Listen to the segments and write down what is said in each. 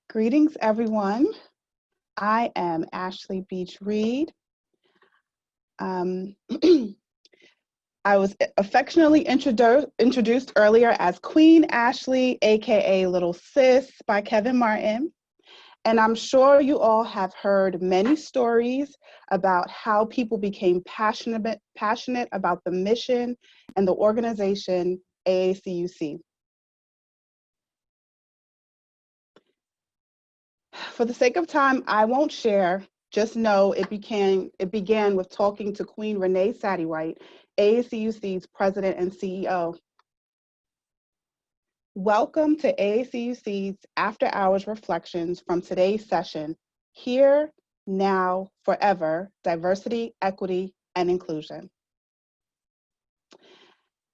Greetings, everyone. I am Ashley Beach Reed. I was affectionately introduced earlier as Queen Ashley, AKA Little Sis by Kevin Martin. And I'm sure you all have heard many stories about how people became passionate about the mission and the organization AACUC. For the sake of time, I won't share. Just know it began with talking to Queen Renee Satterwhite, AACUC's president and CEO. Welcome to AACUC's After Hours Reflections from today's session, Here, Now, Forever, Diversity, Equity, and Inclusion.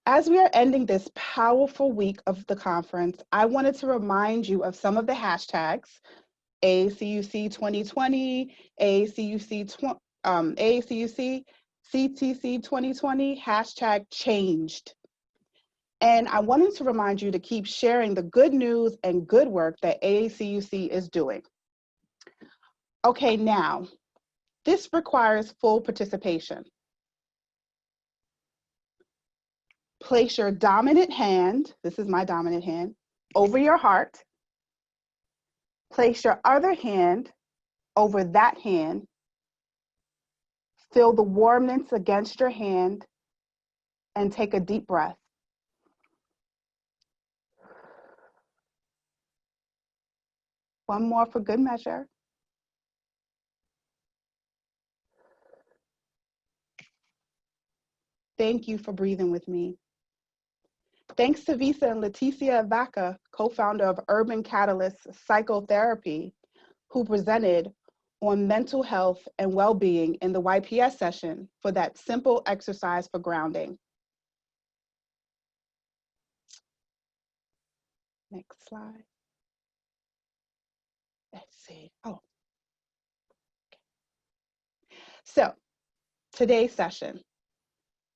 As we are ending this powerful week of the conference, I wanted to remind you of some of the hashtags: AACUC 2020, AACUC, AACUC, CTC 2020, hashtag changed. And I wanted to remind you to keep sharing the good news and good work that AACUC is doing. Okay, now, this requires full participation. Place your dominant hand, this is my dominant hand, over your heart. Place your other hand over that hand. Feel the warmth against your hand and take a deep breath. One more for good measure. Thank you for breathing with me. Thanks to Visa and Leticia Vaca, co-founder of Urban Catalyst Psychotherapy, who presented on mental health and well-being in the YPS session for that simple exercise for grounding. Next slide. Let's see. Oh. So, today's session.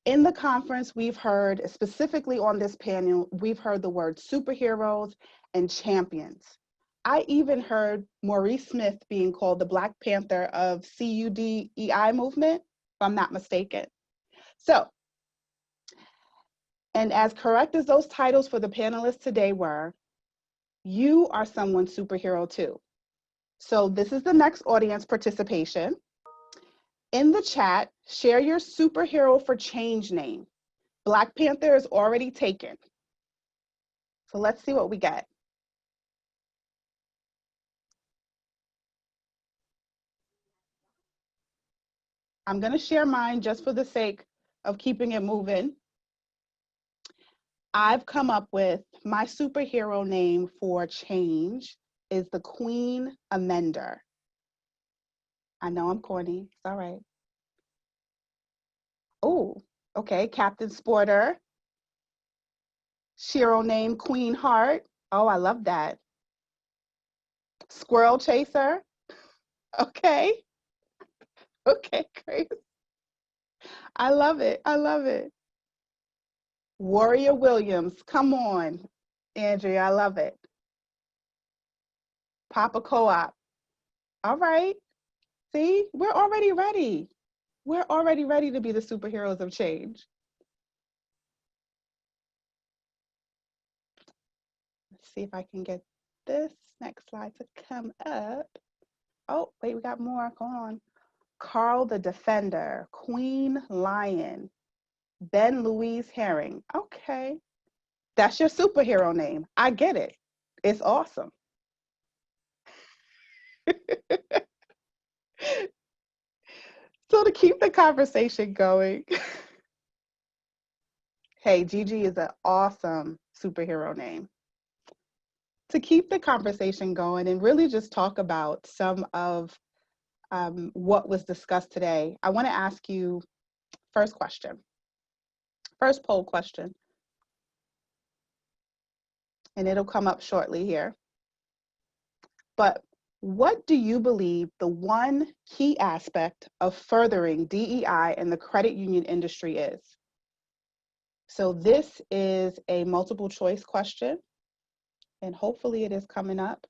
In the conference, we've heard, specifically on this panel, we've heard the word superheroes and champions. I even heard Maurice Smith being called the Black Panther of CUDEI movement, if I'm not mistaken. So, and as correct as those titles for the panelists today were, you are someone's superhero too. So this is the next audience participation. In the chat, share your superhero for change name. Black Panther is already taken. So let's see what we get. I'm gonna share mine just for the sake of keeping it moving. I've come up with my superhero name for change is the Queen Amender. I know I'm corny, it's all right. Oh, okay, Captain Sporter. Shiro name Queen Heart. Oh, I love that. Squirrel Chaser. Okay. Okay, great. I love it. I love it. Warrior Williams. Come on, Andrea. I love it. Papa Co-op. All right. See, we're already ready. We're already ready to be the superheroes of change. Let's see if I can get this next slide to come up. Oh, wait, we got more. Go on. Carl the Defender, Queen Lion, Ben Louise Herring. Okay, that's your superhero name. I get it. It's awesome. So to keep the conversation going, hey, Gigi is an awesome superhero name. To keep the conversation going and really just talk about some of what was discussed today, I want to ask you first poll question, and it'll come up shortly here. But what do you believe the one key aspect of furthering DEI in the credit union industry is? So this is a multiple choice question, and hopefully it is coming up.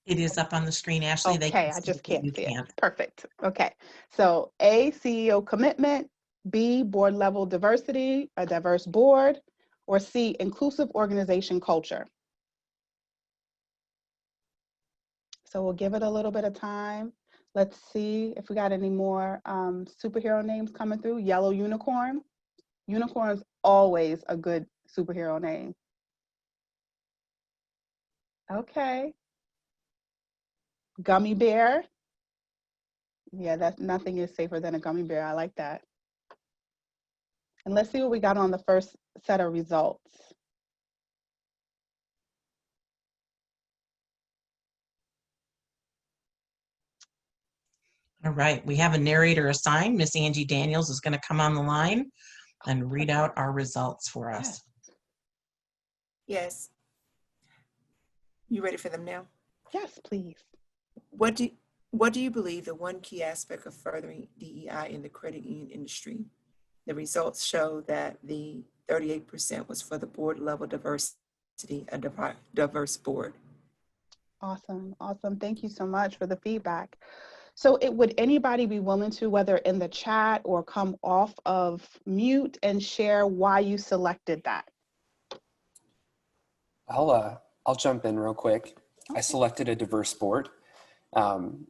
It is up on the screen, Ashley. They Okay, can I see it, just but can't you see it. can't. Perfect. Okay. So A, CEO commitment, B, board level diversity, a diverse board, or C, inclusive organization culture. So we'll give it a little bit of time. Let's see if we got any more superhero names coming through. Yellow Unicorn. Unicorn's always a good superhero name. Okay. Gummy Bear. Yeah, that's nothing is safer than a gummy bear. I like that. And let's see what we got on the first set of results. All right, we have a narrator assigned. Miss Angie Daniels is going to come on the line and read out our results for us. Yes. You ready for them now? Yes, please. What do you believe the one key aspect of furthering DEI in the credit union industry? The results show that the 38% was for the board level diversity, a diverse board. Awesome, awesome. Thank you so much for the feedback. So would anybody be willing to, whether in the chat or come off of mute and share why you selected that? I'll jump in real quick. I selected a diverse board, and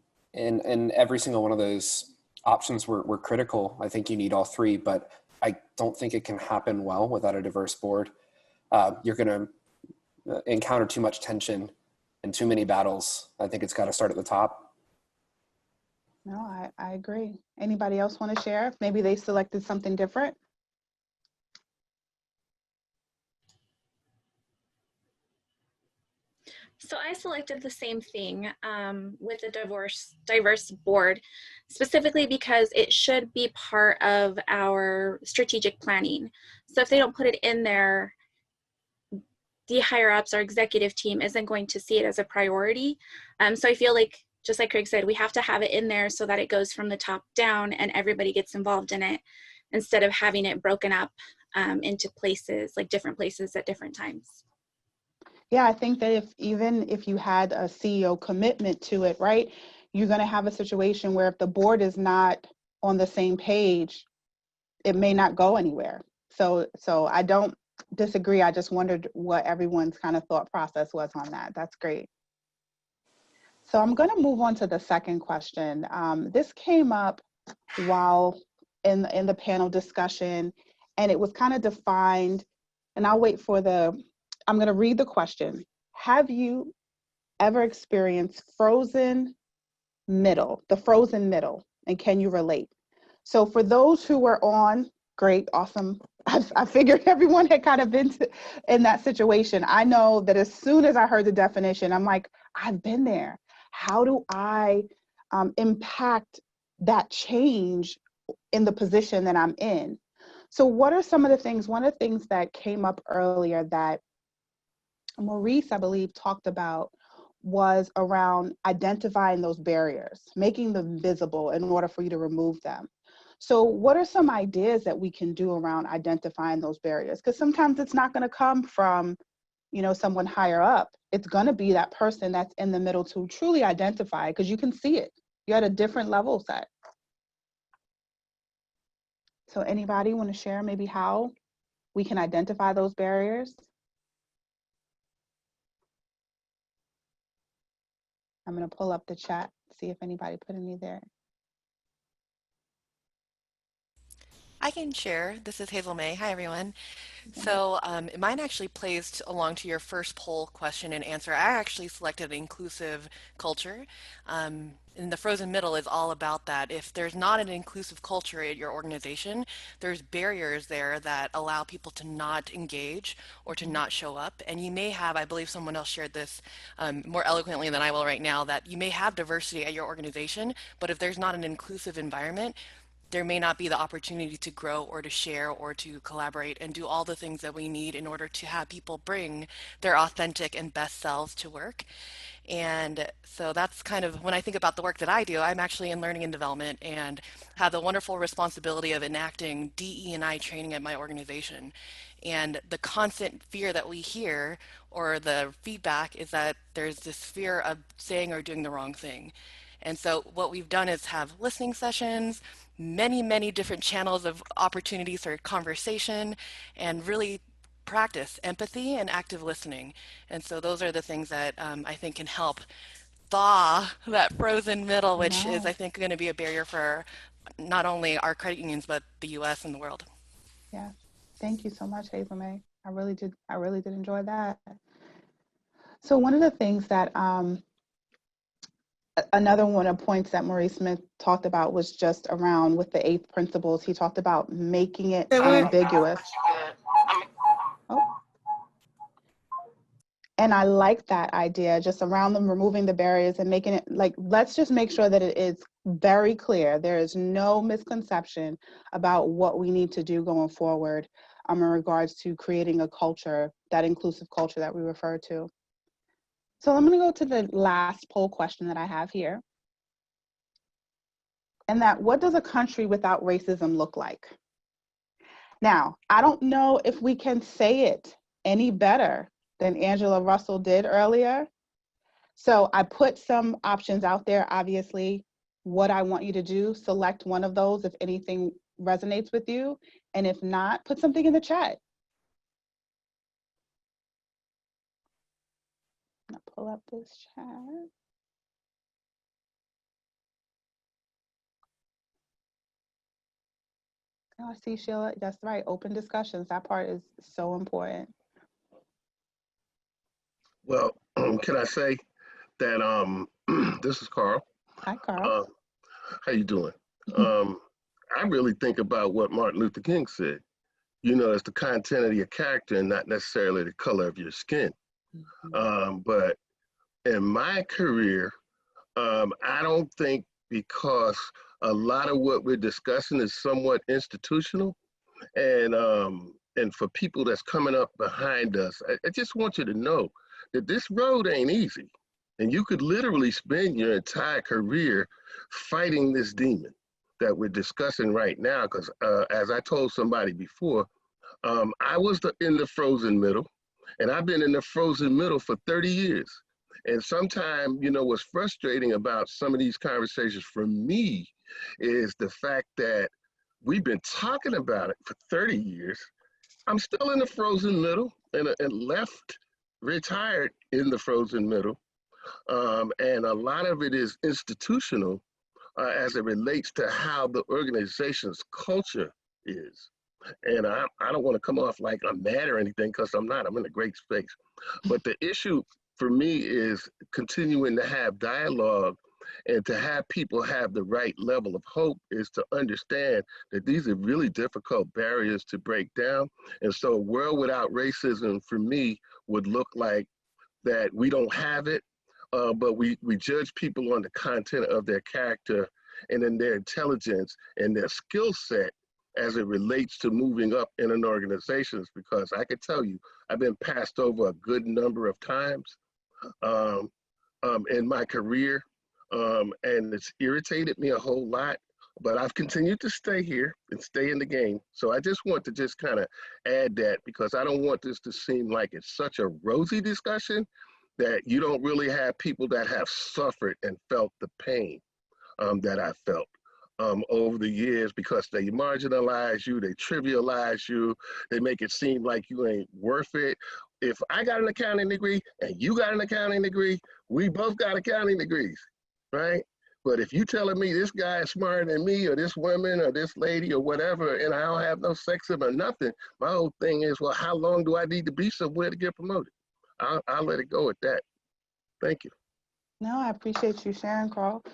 every single one of those options were critical. I think you need all three, but I don't think it can happen well without a diverse board. You're going to encounter too much tension and too many battles. I think it's got to start at the top. No, I agree. Anybody else want to share? Maybe they selected something different? So I selected the same thing with a diverse board, specifically because it should be part of our strategic planning. So if they don't put it in there, the higher ups, our executive team isn't going to see it as a priority. So I feel like, just like Craig said, we have to have it in there so that it goes from the top down and everybody gets involved in it, instead of having it broken up into places, like different places at different times. Yeah, I think that even if you had a CEO commitment to it, right, you're going to have a situation where if the board is not on the same page, it may not go anywhere. So I don't disagree. I just wondered what everyone's kind of thought process was on that. That's great. So I'm going to move on to the second question. This came up while in the panel discussion, and it was kind of defined, and I'll wait for I'm going to read the question. Have you ever experienced the frozen middle, and can you relate? So for those who were on, great, awesome. I figured everyone had kind of been in that situation. I know that as soon as I heard the definition, I'm like, I've been there. How do I impact that change in the position that I'm in? So what are some of the things, one of the things that came up earlier that Maurice, I believe, talked about was around identifying those barriers, making them visible in order for you to remove them. So what are some ideas that we can do around identifying those barriers? Because sometimes it's not going to come from, someone higher up. It's going to be that person that's in the middle to truly identify, because you can see it. You're at a different level set. So anybody want to share maybe how we can identify those barriers? I'm going to pull up the chat, see if anybody put any there. I can share. This is Hazel May. Hi, everyone. So mine actually plays along to your first poll question and answer. I actually selected inclusive culture. And the frozen middle is all about that. If there's not an inclusive culture at your organization, there's barriers there that allow people to not engage or to not show up. And you may have, I believe someone else shared this more eloquently than I will right now, that you may have diversity at your organization, but if there's not an inclusive environment, there may not be the opportunity to grow or to share or to collaborate and do all the things that we need in order to have people bring their authentic and best selves to work. And so that's kind of when I think about the work that I do, I'm actually in learning and development and have the wonderful responsibility of enacting DE&I training at my organization. And the constant fear that we hear or the feedback is that there's this fear of saying or doing the wrong thing. And so what we've done is have listening sessions, many different channels of opportunities for conversation, and really practice empathy and active listening. And so those are the things that I think can help thaw that frozen middle, which is, I No, think, going to be a barrier for not only our credit unions, but the US and the world. yes. Thank you so much, Hazel May. I really did enjoy that. So one of the things that another one of the points that Maurice Smith talked about was just around with the 8 principles. He talked about making it unambiguous. Oh. And I like that idea, just around them, removing the barriers and making it like, let's just make sure that it is very clear. There is no misconception about what we need to do going forward in regards to creating a culture, that inclusive culture that we refer to. So I'm going to go to the last poll question that I have here. And that, what does a country without racism look like? Now, I don't know if we can say it any better than Angela Russell did earlier. So I put some options out there, obviously, what I want you to do. Select one of those if anything resonates with you. And if not, put something in the chat. I'm gonna pull up this chat. Oh, I see, Sheila. That's right. Open discussions. That part is so important. Well, can I say that this is Carl. Hi, Carl. How you doing? I really think about what Martin Luther King said. You know, it's the content of your character and not necessarily the color of your skin. But in my career, I don't think, because a lot of what we're discussing is somewhat institutional, and for people that's coming up behind us, I just want you to know that this road ain't easy, and you could literally spend your entire career fighting this demon that we're discussing right now. Because as I told somebody before, I was in the frozen middle, and I've been in the frozen middle for 30 years. And sometimes, you know, what's frustrating about some of these conversations for me is the fact that we've been talking about it for 30 years. I'm still in the frozen middle, and left retired in the frozen middle. And a lot of it is institutional as it relates to how the organization's culture is. And I don't want to come off like I'm mad or anything, because I'm not. I'm in a great space. But the issue for me is continuing to have dialogue and to have people have the right level of hope, is to understand that these are really difficult barriers to break down. And so a world without racism for me would look like that we don't have it, but we judge people on the content of their character and in their intelligence and their skill set as it relates to moving up in an organization. Because I can tell you, I've been passed over a good number of times in my career, and it's irritated me a whole lot, but I've continued to stay here and stay in the game. So I just want to just kind of add that, because I don't want this to seem like it's such a rosy discussion that you don't really have people that have suffered and felt the pain that I felt over the years, because they marginalize you, they trivialize you, they make it seem like you ain't worth it. If I got an accounting degree and you got an accounting degree, we both got accounting degrees, right? But if you telling me this guy is smarter than me, or this woman or this lady or whatever, and I don't have no sexism or nothing, my whole thing is, well, how long do I need to be somewhere to get promoted? I'll let it go at that. Thank you. No, I appreciate you sharing, Carl.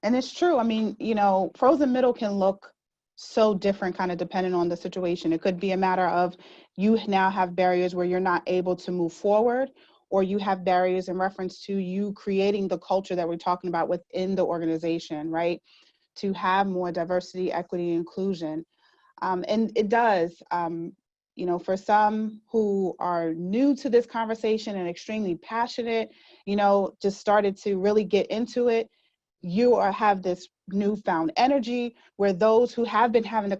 And it's true. I mean, you know, frozen middle can look so different kind of depending on the situation. It could be a matter of you now have barriers where you're not able to move forward, or you have barriers in reference to you creating the culture that we're talking about within the organization, right? To have more diversity, equity, inclusion. And it does, you know, for some who are new to this conversation and extremely passionate, you know, just started to really get into it, you have this newfound energy, where those who have been having the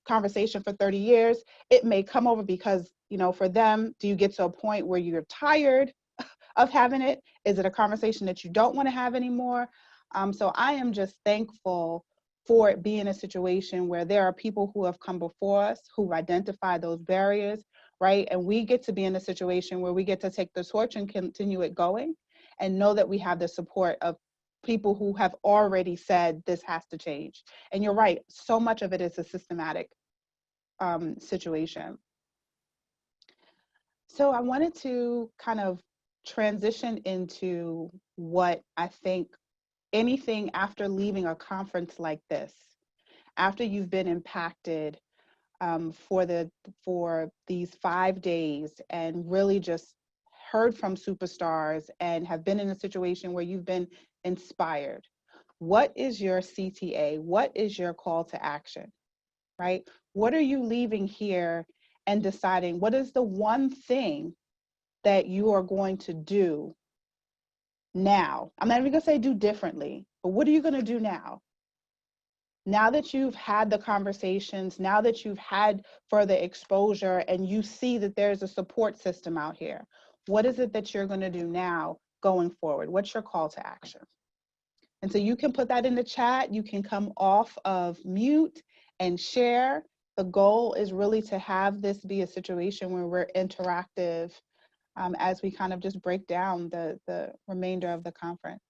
conversation for 30 years. It may come over because, you know, for them, do you get to a point where you're tired of having it? Is it a conversation that you don't want to have anymore? So I am just thankful for it being a situation where there are people who have come before us, who've identified those barriers, right? And we get to be in a situation where we get to take the torch and continue it going and know that we have the support of people who have already said this has to change. And you're right, so much of it is a systematic situation. So I wanted to kind of transition into what I think anything after leaving a conference like this, after you've been impacted for these 5 days and really just heard from superstars and have been in a situation where you've been inspired. What is your CTA? What is your call to action, right? What are you leaving here and deciding what is the one thing that you are going to do now? I'm not even gonna say do differently, but what are you gonna do now? Now that you've had the conversations, now that you've had further exposure and you see that there's a support system out here, what is it that you're gonna do now going forward? What's your call to action? And so you can put that in the chat. You can come off of mute and share. The goal is really to have this be a situation where we're interactive as we kind of just break down the remainder of the conference.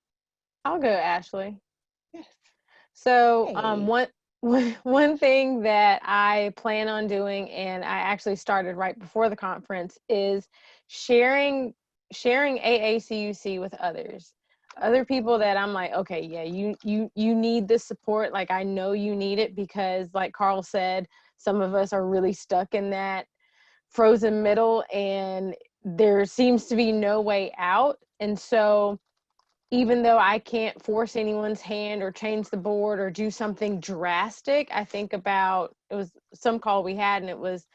I'll go, Ashley. Yes. So Hey. one thing that I plan on doing, and I actually started right before the conference, is sharing AACUC with others. Other people that I'm like, okay, yeah, you need this support. Like, I know you need it because, like Carl said, some of us are really stuck in that frozen middle and there seems to be no way out. And so even though I can't force anyone's hand or change the board or do something drastic, I think about, it was some call we had and it was,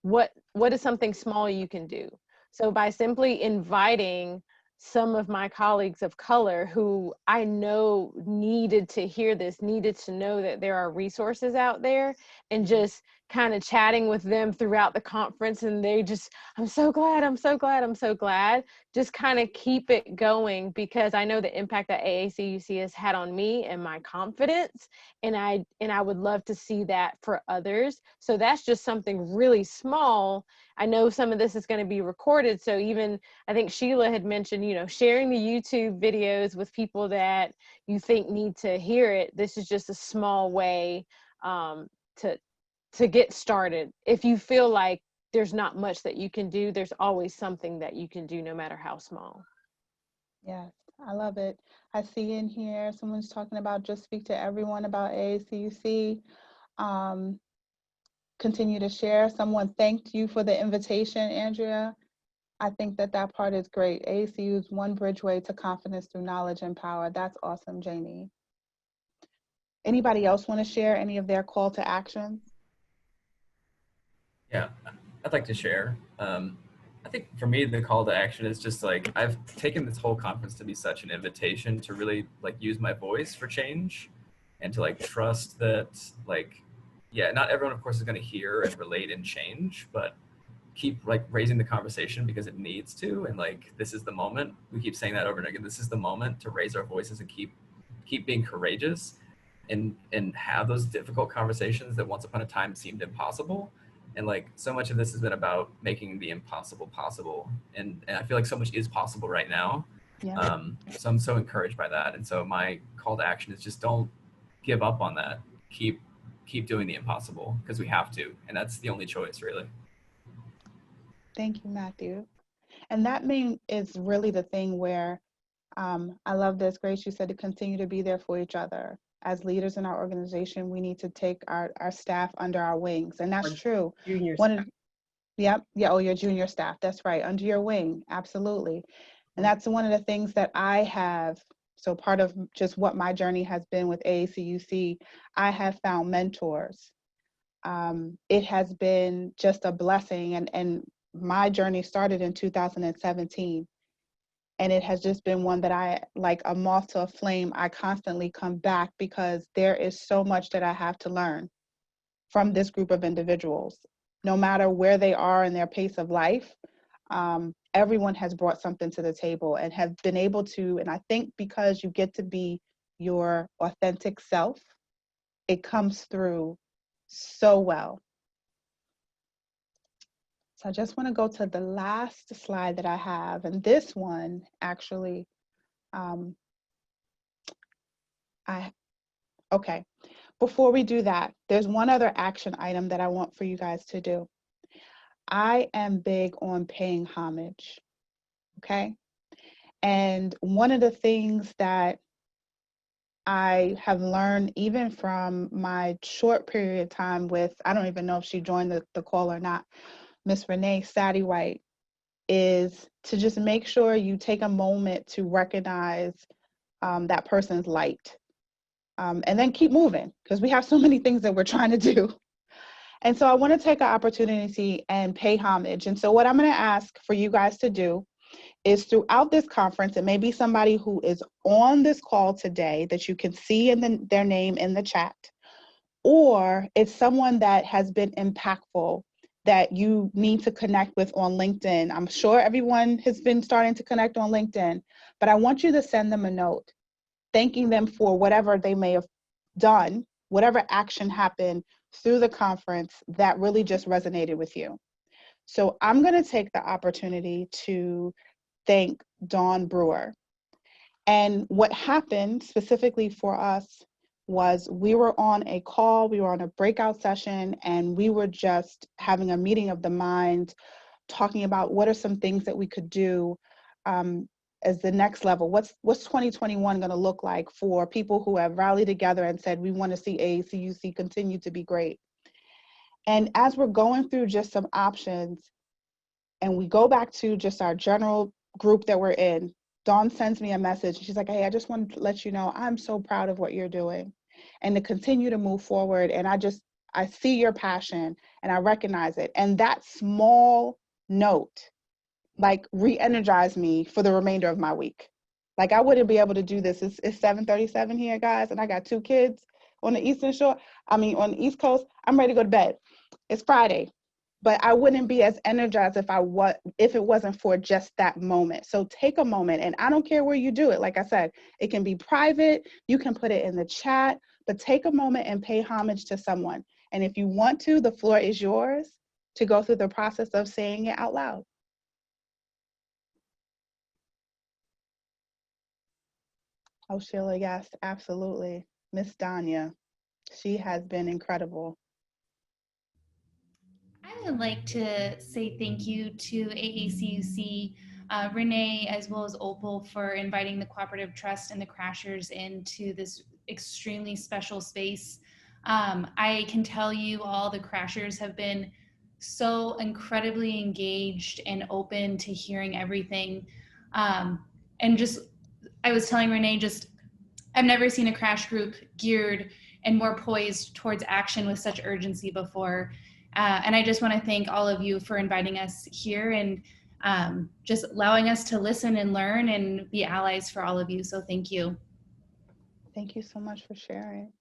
what is something small you can do? So by simply inviting some of my colleagues of color who I know needed to hear this, needed to know that there are resources out there, and just kind of chatting with them throughout the conference, and they just, I'm so glad, I'm so glad, I'm so glad. Just kind of keep it going because I know the impact that AACUC has had on me and my confidence, and I would love to see that for others. So that's just something really small. I know some of this is going to be recorded, so even I think Sheila had mentioned, you know, sharing the YouTube videos with people that you think need to hear it. This is just a small way to get started. If you feel like there's not much that you can do, there's always something that you can do, no matter how small. Yes, I love it. I see in here someone's talking about just speak to everyone about AACUC. Continue to share. Someone thanked you for the invitation, Andrea. I think that part is great. AACU is one bridgeway to confidence through knowledge and power. That's awesome, Jamie. Anybody else want to share any of their call to actions? Yeah, I'd like to share. I think for me, the call to action is just like, I've taken this whole conference to be such an invitation to really like use my voice for change and to like trust that like, yeah, not everyone of course is going to hear and relate and change, but keep like raising the conversation because it needs to. And like, this is the moment. We keep saying that over and again. This is the moment to raise our voices and keep being courageous and have those difficult conversations that once upon a time seemed impossible. And like, so much of this has been about making the impossible possible. And I feel like so much is possible right now. Yeah. So I'm so encouraged by that. And so my call to action is just don't give up on that. Keep doing the impossible because we have to. And that's the only choice, really. Thank you, Matthew. And that is really the thing where I love this, Grace, you said to continue to be there for each other. As leaders in our organization, we need to take our staff under our wings. And that's true. Junior staff. Yep. Yeah. Oh, your junior staff. That's right. Under your wing. Absolutely. And that's one of the things that I have. So part of just what my journey has been with AACUC, I have found mentors. It has been just a blessing. And my journey started in 2017. And it has just been one that I, like a moth to a flame, I constantly come back because there is so much that I have to learn. from this group of individuals. No matter where they are in their pace of life, everyone has brought something to the table and have been able to, and I think because you get to be your authentic self, it comes through so well. So I just want to go to the last slide that I have, and this one actually, okay. Before we do that, there's one other action item that I want for you guys to do. I am big on paying homage, okay? And one of the things that I have learned even from my short period of time with, I don't even know if she joined the call or not, Miss Renee Sadie-White, is to just make sure you take a moment to recognize that person's light. And then keep moving, because we have so many things that we're trying to do. And so I want to take an opportunity and pay homage. And so what I'm going to ask for you guys to do is throughout this conference, it may be somebody who is on this call today that you can see in their name in the chat, or it's someone that has been impactful that you need to connect with on LinkedIn. I'm sure everyone has been starting to connect on LinkedIn, but I want you to send them a note, thanking them for whatever they may have done, whatever action happened through the conference that really just resonated with you. So I'm going to take the opportunity to thank Dawn Brewer. And what happened specifically for us was we were on a call, we were on a breakout session, and we were just having a meeting of the mind, talking about what are some things that we could do as the next level. What's 2021 going to look like for people who have rallied together and said, we want to see AACUC continue to be great. And as we're going through just some options, and we go back to just our general group that we're in, Dawn sends me a message. She's like, hey, I just wanted to let you know, I'm so proud of what you're doing and to continue to move forward. And I see your passion and I recognize it. And that small note, like, re-energized me for the remainder of my week. Like, I wouldn't be able to do this. It's 7:37 here, guys, and I got 2 kids on the on the East Coast. I'm ready to go to bed. It's Friday, but I wouldn't be as energized if it wasn't for just that moment. So take a moment, and I don't care where you do it. Like I said, it can be private. You can put it in the chat, but take a moment and pay homage to someone. And if you want to, the floor is yours to go through the process of saying it out loud. Oh, Sheila, yes, absolutely. Miss Danya, she has been incredible. I would like to say thank you to AACUC, Renee, as well as Opal, for inviting the Cooperative Trust and the Crashers into this extremely special space. I can tell you all the Crashers have been so incredibly engaged and open to hearing everything. And just, I was telling Renee, I've never seen a crash group geared and more poised towards action with such urgency before. And I just want to thank all of you for inviting us here and just allowing us to listen and learn and be allies for all of you. So thank you. Thank you so much for sharing.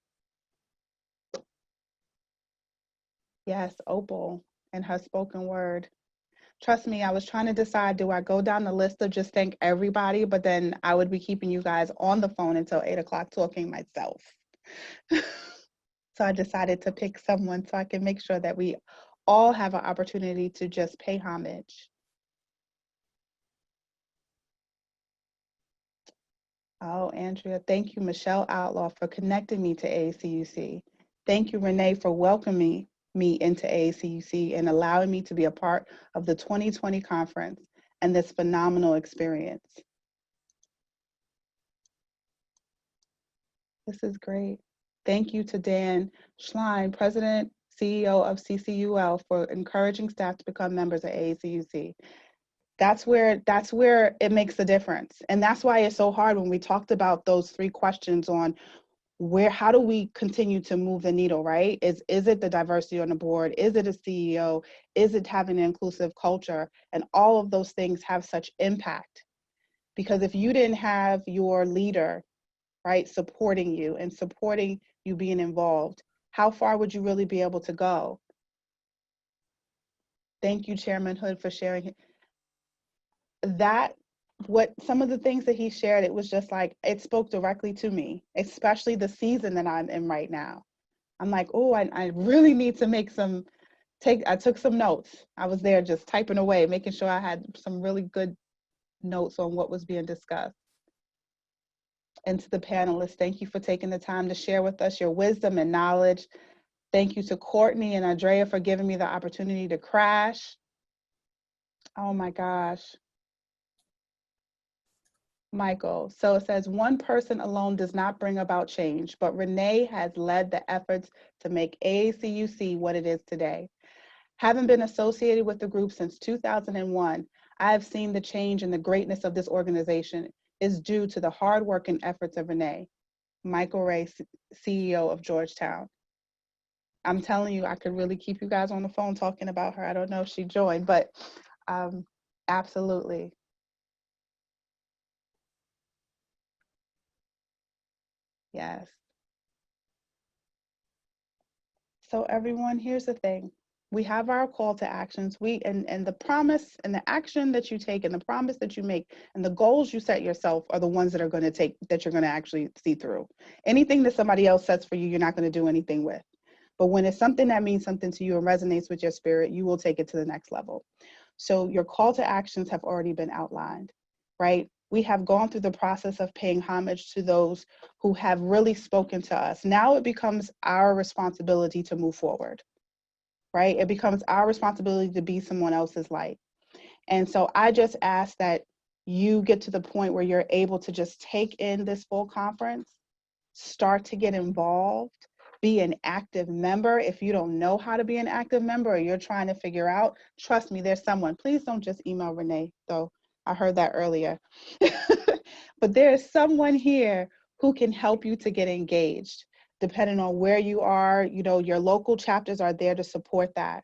Yes, Opal and her spoken word. Trust me, I was trying to decide, do I go down the list of just thank everybody, but then I would be keeping you guys on the phone until 8 o'clock talking myself. So I decided to pick someone so I can make sure that we all have an opportunity to just pay homage. Oh, Andrea, thank you, Michelle Outlaw, for connecting me to AACUC. Thank you, Renee, for welcoming me into AACUC and allowing me to be a part of the 2020 conference and this phenomenal experience. This is great. Thank you to Dan Schlein, President, CEO of CCUL, for encouraging staff to become members of AACUC. That's where it makes a difference. And that's why it's so hard when we talked about those 3 questions on how do we continue to move the needle, right? Is it the diversity on the board? Is it a CEO? Is it having an inclusive culture? And all of those things have such impact. Because if you didn't have your leader, right, supporting you and supporting you being involved, how far would you really be able to go? Thank you, Chairman Hood, for sharing that. What some of the things that he shared, it was just like, it spoke directly to me, especially the season that I'm in right now. I'm like, oh, I really need to make some, I took some notes. I was there just typing away, making sure I had some really good notes on what was being discussed. And to the panelists, thank you for taking the time to share with us your wisdom and knowledge. Thank you to Courtney and Andrea for giving me the opportunity to crash. Oh my gosh. Michael, so it says, one person alone does not bring about change, but Renee has led the efforts to make AACUC what it is today. Having been associated with the group since 2001, I have seen the change and the greatness of this organization is due to the hard work and efforts of Renee. Michael Ray, CEO of Georgetown. I'm telling you, I could really keep you guys on the phone talking about her. I don't know if she joined, but absolutely. Yes. So everyone, here's the thing. We have our call to actions. And the promise and the action that you take and the promise that you make and the goals you set yourself are the ones that are going to take, that you're going to actually see through. Anything that somebody else sets for you, you're not going to do anything with. But when it's something that means something to you and resonates with your spirit, you will take it to the next level. So your call to actions have already been outlined, right? We have gone through the process of paying homage to those who have really spoken to us. Now it becomes our responsibility to move forward, right? It becomes our responsibility to be someone else's light. And so I just ask that you get to the point where you're able to just take in this full conference, start to get involved, be an active member. If you don't know how to be an active member or you're trying to figure out, trust me, there's someone. Please don't just email Renee, though. I heard that earlier. But there is someone here who can help you to get engaged. Depending on where you are, you know, your local chapters are there to support that.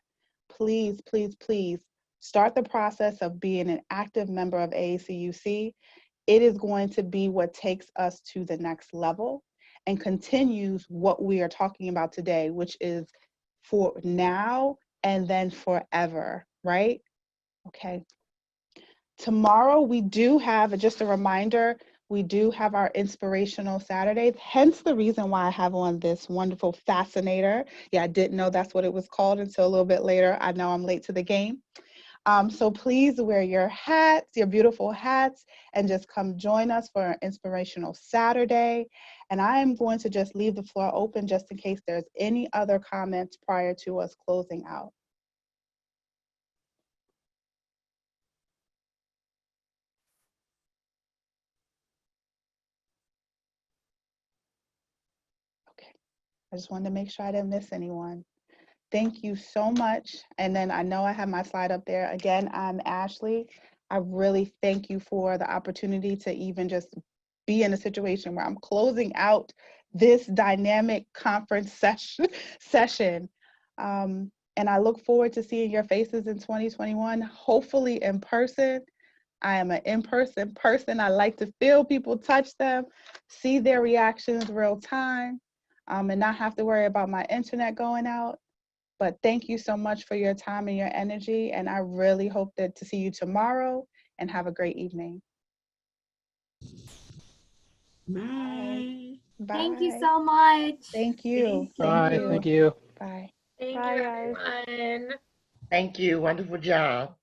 Please, please, please start the process of being an active member of AACUC. It is going to be what takes us to the next level and continues what we are talking about today, which is for now and then forever, right? Okay. Tomorrow we do have, just a reminder, we do have our Inspirational Saturday, hence the reason why I have on this wonderful fascinator. Yeah, I didn't know that's what it was called until a little bit later. I know I'm late to the game. So please wear your hats, your beautiful hats, and just come join us for an Inspirational Saturday. And I am going to just leave the floor open just in case there's any other comments prior to us closing out. Okay, I just wanted to make sure I didn't miss anyone. Thank you so much. And then I know I have my slide up there. Again, I'm Ashley. I really thank you for the opportunity to even just be in a situation where I'm closing out this dynamic conference session. And I look forward to seeing your faces in 2021, hopefully in person. I am an in-person person. I like to feel people, touch them, see their reactions real time, and not have to worry about my internet going out. But thank you so much for your time and your energy. And I really hope to see you tomorrow, and have a great evening. Bye. Bye. Thank you so much. Thank you. Bye. Thank you. Bye. Thank Bye, you, guys. everyone. Thank you. Wonderful job.